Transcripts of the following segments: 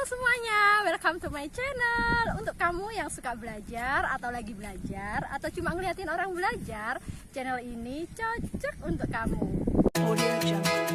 semuanya, welcome to my channel. Untuk kamu yang suka belajar atau lagi belajar atau cuma ngeliatin orang belajar, channel ini cocok untuk kamu. Audio Jungle.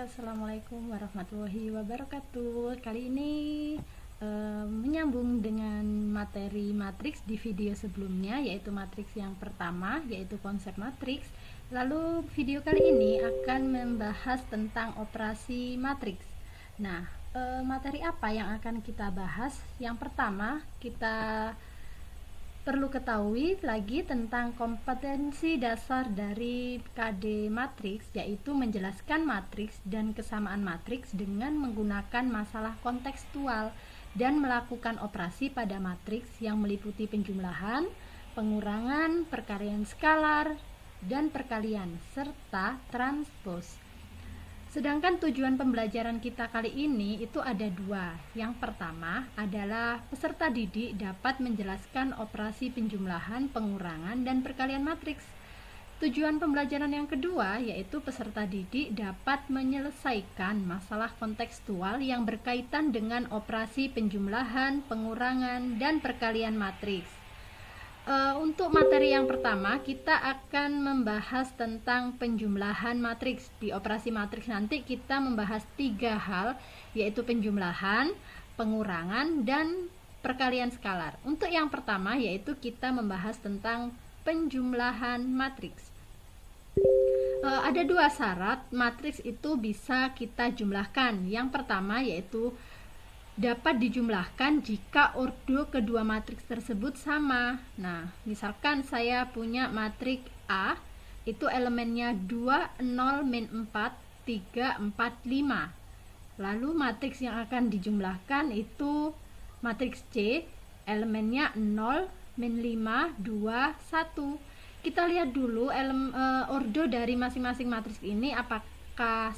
Assalamualaikum warahmatullahi wabarakatuh. Kali ini menyambung dengan materi matriks di video sebelumnya, yaitu matriks yang pertama, yaitu konsep matriks. Lalu video kali ini akan membahas tentang operasi matriks. Nah, materi apa yang akan kita bahas? Yang pertama, kita perlu ketahui lagi tentang kompetensi dasar dari KD matriks, yaitu menjelaskan matriks dan kesamaan matriks dengan menggunakan masalah kontekstual dan melakukan operasi pada matriks yang meliputi penjumlahan, pengurangan, perkalian skalar, dan perkalian, serta transpos. Sedangkan tujuan pembelajaran kita kali ini itu ada dua. Yang pertama adalah peserta didik dapat menjelaskan operasi penjumlahan, pengurangan, dan perkalian matriks. Tujuan pembelajaran yang kedua yaitu peserta didik dapat menyelesaikan masalah kontekstual yang berkaitan dengan operasi penjumlahan, pengurangan, dan perkalian matriks. Untuk materi yang pertama, kita akan membahas tentang penjumlahan matriks. Di operasi matriks nanti kita membahas tiga hal, yaitu penjumlahan, pengurangan, dan perkalian skalar. Untuk yang pertama, yaitu kita membahas tentang penjumlahan matriks. Ada dua syarat matriks itu bisa kita jumlahkan. Yang pertama yaitu dapat dijumlahkan jika ordo kedua matriks tersebut sama. Nah, misalkan saya punya matriks A, itu elemennya 2, 0, min 4, 3, 4, 5. Lalu matriks yang akan dijumlahkan itu matriks C, elemennya 0, min 5, 2, 1. Kita lihat dulu ordo dari masing-masing matriks ini apakah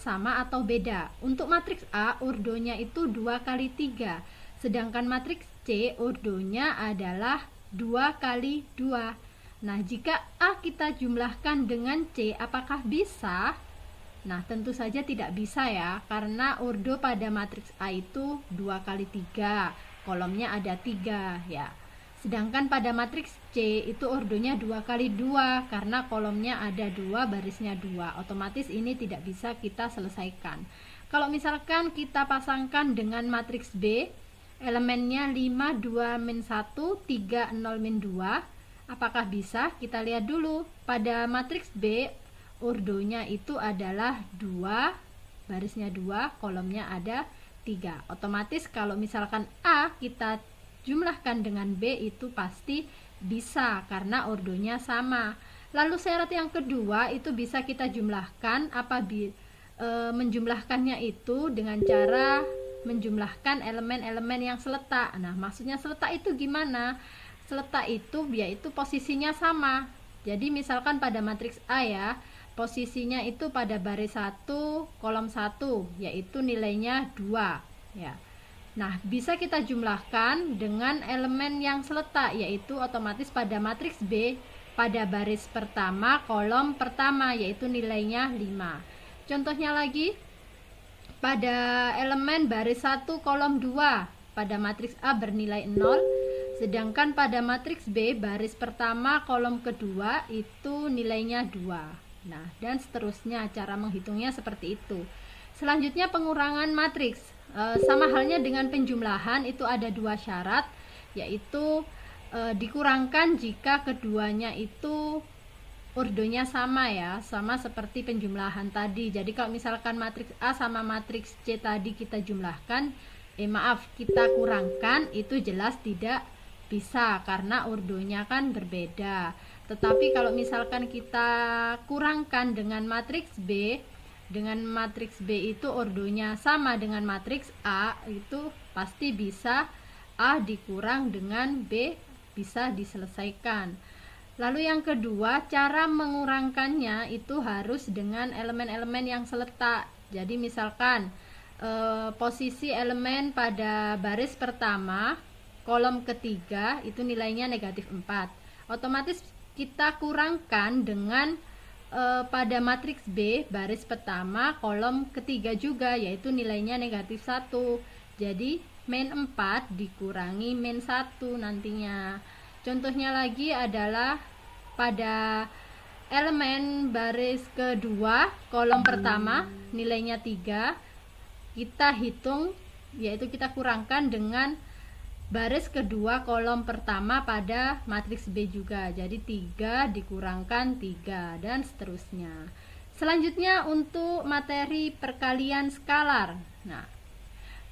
sama atau beda. Untuk matriks A ordonya itu 2 kali 3, sedangkan matriks C ordonya adalah 2 kali 2. Nah, jika A kita jumlahkan dengan C, apakah bisa? Nah, tentu saja tidak bisa ya, karena ordo pada matriks A itu 2 kali 3, kolomnya ada 3 ya. Sedangkan pada matriks C itu ordonya 2 kali 2 karena kolomnya ada 2, barisnya 2. Otomatis ini tidak bisa kita selesaikan. Kalau misalkan kita pasangkan dengan matriks B, elemennya 5, 2, min 1, 3, 0, min 2. Apakah bisa? Kita lihat dulu. Pada matriks B, ordonya itu adalah 2, barisnya 2, kolomnya ada 3. Otomatis kalau misalkan A kita jumlahkan dengan B itu pasti bisa karena ordonya sama. Lalu syarat yang kedua itu bisa kita jumlahkan apabila menjumlahkannya itu dengan cara menjumlahkan elemen-elemen yang seletak. Nah, maksudnya seletak itu gimana? Seletak itu yaitu posisinya sama. Jadi misalkan pada matriks A ya, posisinya itu pada baris 1, kolom 1, yaitu nilainya 2 ya. Nah, bisa kita jumlahkan dengan elemen yang seletak, yaitu otomatis pada matriks B pada baris pertama, kolom pertama, yaitu nilainya 5. Contohnya lagi, pada elemen baris 1, kolom 2, pada matriks A bernilai 0, Sedangkan pada matriks B baris pertama kolom kedua itu nilainya 2. Nah, dan seterusnya cara menghitungnya seperti itu. Selanjutnya pengurangan matriks. Sama halnya dengan penjumlahan, itu ada 2 syarat, yaitu dikurangkan jika keduanya itu ordonya sama ya, sama seperti penjumlahan tadi. Jadi kalau misalkan matriks A sama matriks C tadi kita jumlahkan, kita kurangkan, itu jelas tidak bisa karena ordonya kan berbeda. Tetapi kalau misalkan kita kurangkan dengan matriks B itu ordonya sama dengan matriks A, itu pasti bisa A dikurang dengan B bisa diselesaikan. Lalu yang kedua, cara mengurangkannya itu harus dengan elemen-elemen yang seletak. Jadi misalkan posisi elemen pada baris pertama kolom ketiga itu nilainya negatif 4, otomatis kita kurangkan dengan pada matriks B baris pertama kolom ketiga juga, yaitu nilainya negatif 1. Jadi min 4 dikurangi min 1 nantinya. Contohnya lagi adalah pada elemen baris kedua kolom pertama nilainya 3, kita hitung, yaitu kita kurangkan dengan baris kedua kolom pertama pada matriks B juga. Jadi 3 dikurangkan 3 dan seterusnya. Selanjutnya untuk materi perkalian skalar. Nah,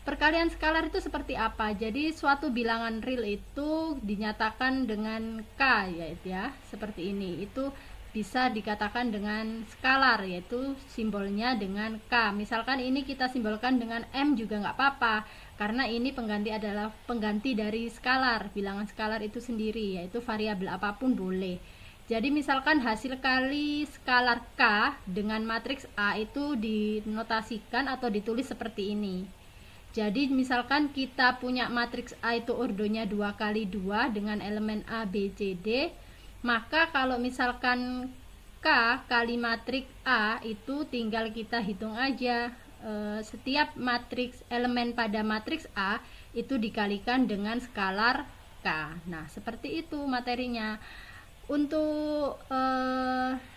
perkalian skalar itu seperti apa? Jadi suatu bilangan real itu dinyatakan dengan K, yaitu ya, seperti ini. Itu bisa dikatakan dengan skalar, yaitu simbolnya dengan K. Misalkan ini kita simbolkan dengan M juga nggak apa-apa, karena ini adalah pengganti dari skalar, bilangan skalar itu sendiri, yaitu variabel apapun boleh. Jadi misalkan hasil kali skalar K dengan matriks A itu dinotasikan atau ditulis seperti ini. Jadi misalkan kita punya matriks A itu ordonya 2 kali 2 dengan elemen A, B, C, D, maka kalau misalkan K kali matriks A itu tinggal kita hitung aja, setiap matriks elemen pada matriks A itu dikalikan dengan skalar K. Nah, seperti itu materinya. Untuk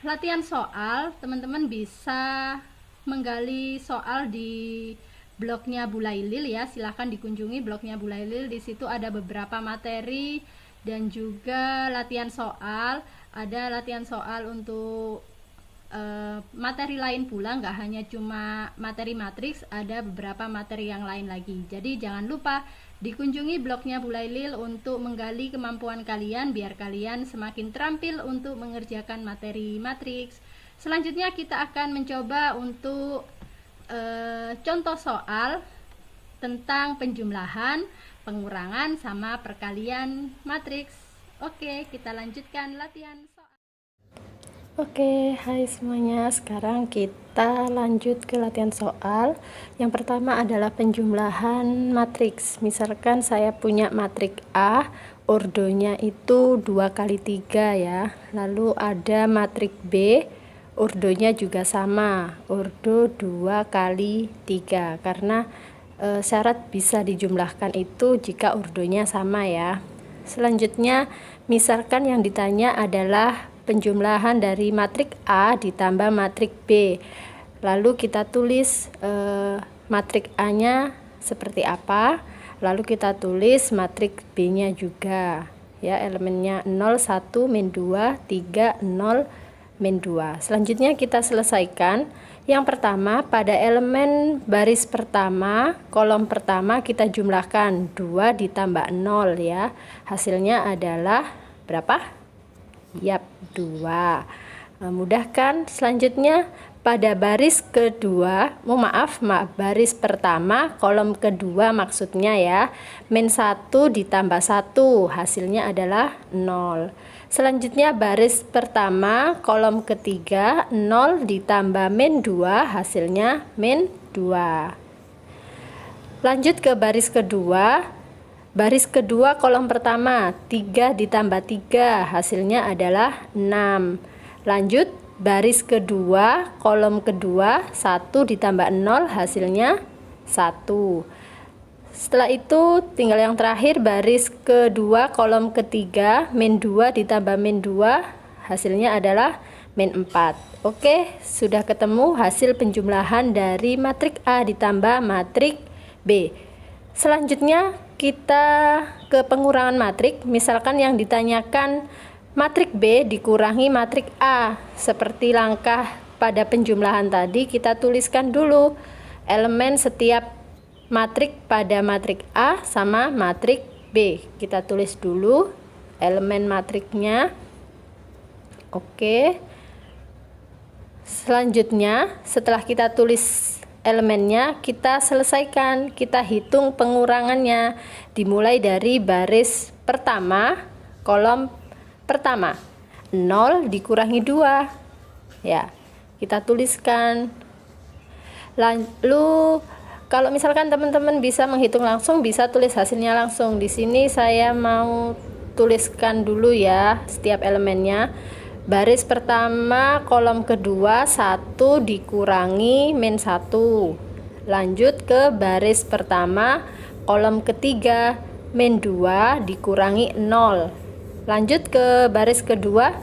latihan soal, teman-teman bisa menggali soal di blognya Bu Lailil ya. Silahkan dikunjungi blognya Bu Lailil. Di situ ada beberapa materi dan juga latihan soal. Ada latihan soal untuk materi lain pula, nggak hanya cuma materi matriks, ada beberapa materi yang lain lagi. Jadi jangan lupa dikunjungi blognya Bu Lailil untuk menggali kemampuan kalian biar kalian semakin terampil untuk mengerjakan materi matriks. Selanjutnya kita akan mencoba untuk contoh soal tentang penjumlahan, pengurangan, sama perkalian matriks. Oke, kita lanjutkan latihan soal. Oke, hai semuanya. Sekarang kita lanjut ke latihan soal. Yang pertama adalah penjumlahan matriks. Misalkan saya punya matriks A, ordonya itu 2 kali 3 ya. Lalu ada matriks B, ordonya juga sama, ordo 2 kali 3. Karena syarat bisa dijumlahkan itu jika ordonya sama ya. Selanjutnya, misalkan yang ditanya adalah penjumlahan dari matriks A ditambah matriks B. Lalu kita tulis matriks A-nya seperti apa, lalu kita tulis matriks B-nya juga. Ya, elemennya 0, 1, min 2, 3, 0, min 2. Selanjutnya kita selesaikan. Yang pertama, pada elemen baris pertama, kolom pertama kita jumlahkan 2 ditambah 0 ya. Hasilnya adalah berapa? Yap, 2. Mudah kan? Selanjutnya pada baris kedua, baris pertama kolom kedua maksudnya ya, min 1 ditambah 1 hasilnya adalah 0. Selanjutnya baris pertama kolom ketiga, 0 ditambah min 2 hasilnya min 2. Lanjut ke baris kedua. Baris kedua kolom pertama, 3 ditambah 3 hasilnya adalah 6. Lanjut baris kedua kolom kedua, 1 ditambah 0 hasilnya 1. Setelah itu tinggal yang terakhir baris kedua kolom ketiga, min 2 ditambah min 2, hasilnya adalah min 4. Oke, sudah ketemu hasil penjumlahan dari matriks A ditambah matriks B. Selanjutnya kita ke pengurangan matriks. Misalkan yang ditanyakan matriks B dikurangi matriks A. Seperti langkah pada penjumlahan tadi, kita tuliskan dulu elemen setiap matriks pada matriks A sama matriks B. Kita tulis dulu elemen matriksnya. Oke. Selanjutnya, setelah kita tulis elemennya, kita selesaikan, kita hitung pengurangannya. Dimulai dari baris pertama, kolom pertama. 0 dikurangi 2. Ya, kita tuliskan. Lalu kalau misalkan teman-teman bisa menghitung langsung, bisa tulis hasilnya langsung. Di sini saya mau tuliskan dulu ya setiap elemennya. Baris pertama kolom kedua 1 dikurangi min 1. Lanjut ke baris pertama kolom ketiga min 2 dikurangi 0. Lanjut ke baris kedua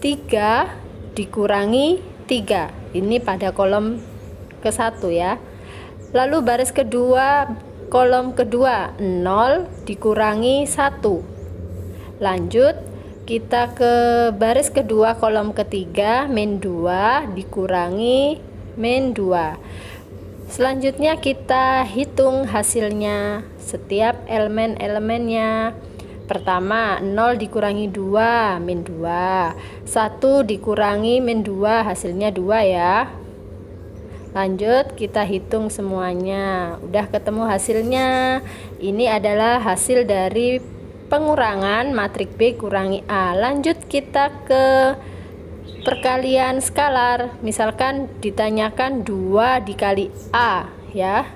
3 dikurangi 3. Ini pada kolom ke-1 ya. Lalu baris kedua kolom kedua 0 dikurangi 1. Lanjut kita ke baris kedua kolom ketiga min 2 dikurangi min 2. Selanjutnya kita hitung hasilnya setiap elemen-elemennya. Pertama 0 dikurangi 2 min 2. 1 dikurangi min 2 hasilnya 2 ya. Lanjut kita hitung semuanya. Udah ketemu hasilnya. Ini adalah hasil dari pengurangan matriks B kurangi A. Lanjut kita ke perkalian skalar. Misalkan ditanyakan 2 dikali A ya.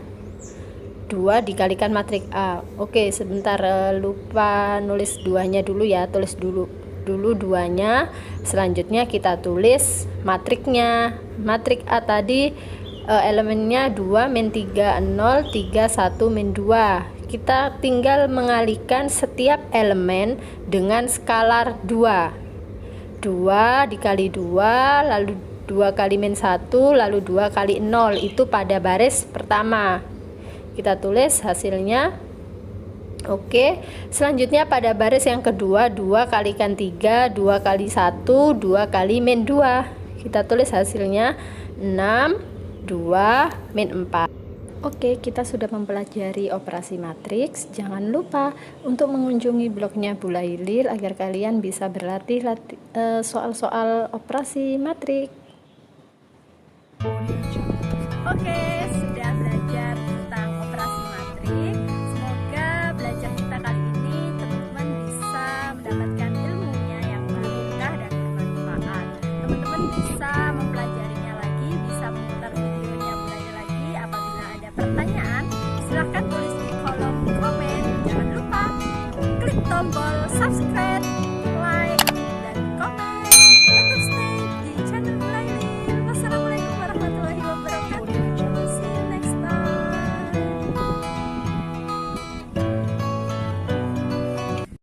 2 dikalikan matriks A. Oke, sebentar, lupa nulis 2-nya dulu ya. Tulis dulu 2-nya. Selanjutnya kita tulis matriksnya. Matriks A tadi elemennya 2 min 3 0 3 1 min 2. Kita tinggal mengalihkan setiap elemen dengan skalar 2 dikali 2, lalu 2 kali min 1, lalu 2 kali 0. Itu pada baris pertama. Kita tulis hasilnya. Oke, selanjutnya pada baris yang kedua 2 kalikan 3, 2 kali 1, 2 kali min 2. Kita tulis hasilnya 6 2 min 4. Oke, kita sudah mempelajari operasi matriks. Jangan lupa untuk mengunjungi blognya Bu Lailil agar kalian bisa berlatih soal-soal operasi matriks. Oke.